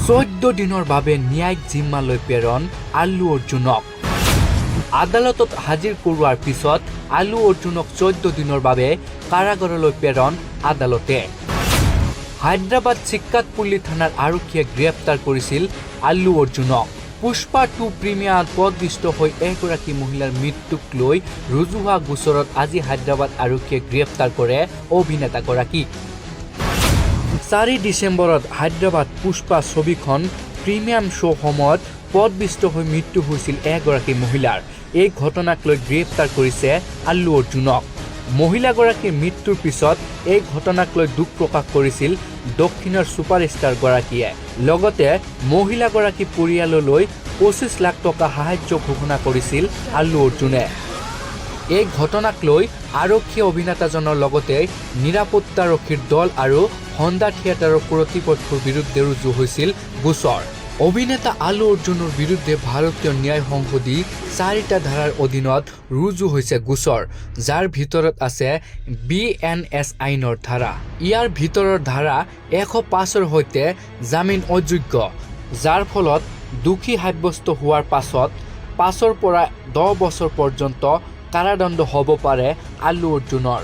14 দিনৰ বাবে ন্যায়িক জিম্মালৈ প্ৰেৰণ আল্লু অৰ্জুনক। আদালতত হাজিৰ কৰোৱাৰ পিছত আল্লু অৰ্জুনক 14 দিনৰ বাবে কাৰাগাৰলৈ প্ৰেৰণ আদালতে। হায়দৰাবাদ চিক্কাতপল্লী থানাৰ আৰক্ষীয়ে গ্ৰেপ্তাৰ কৰিছিল আল্লু অৰ্জুনক। পুষ্পা 2 প্ৰিমিয়াৰত পদপিষ্ট হৈ এগৰাকী মহিলাৰ মৃত্যুক লৈ ৰুজু হোৱা গোচৰত আজি হায়দৰাবাদ আৰক্ষীয়ে গ্ৰেপ্তাৰ কৰে অভিনেতাগৰাকীক। 4 ডিচেম্বৰত হায়দৰাবাদ পুষ্পা ছবিখন প্ৰিমিয়াম শ্ব' সময়ত পদপিষ্ট হৈ মৃত্যু হৈছিল এগৰাকী মহিলাৰ। এই ঘটনাক লৈ গ্ৰেপ্তাৰ কৰিছে আল্লু অৰ্জুনক। মহিলাগৰাকীৰ মৃত্যুৰ পিছত এই ঘটনাক লৈ দুখ প্ৰকাশ কৰিছিল দক্ষিণৰ ছুপাৰষ্টাৰগৰাকীয়ে। লগতে মহিলাগৰাকীৰ পৰিয়াললৈ 25 লাখ টকা সাহায্য ঘোষণা কৰিছিল আল্লু অৰ্জুনে। এই ঘটনাক লৈ আৰক্ষীয়ে অভিনেতাজনৰ লগতে নিৰাপত্তাৰক্ষীৰ দল আৰু হন্দা থিয়েটাৰৰ কৰ্তৃপক্ষৰ বিৰুদ্ধে ৰুজু হৈছিল গোচৰ। অভিনেতা আল্লু অৰ্জুনৰ বিৰুদ্ধে ভাৰতীয় ন্যায় সংসদী 4টা ধাৰাৰ অধীনত ৰুজু হৈছে গোচৰ, যাৰ ভিতৰত আছে BNS আইনৰ ধাৰা। ইয়াৰ ভিতৰৰ ধাৰা 105ৰ সৈতে জামিন অযোগ্য, যাৰ ফলত দোষী সাব্যস্ত হোৱাৰ পাছত 5ৰ পৰা 10 বছৰ পৰ্যন্ত কাৰাদণ্ড হ'ব পাৰে আল্লু অৰ্জুনৰ।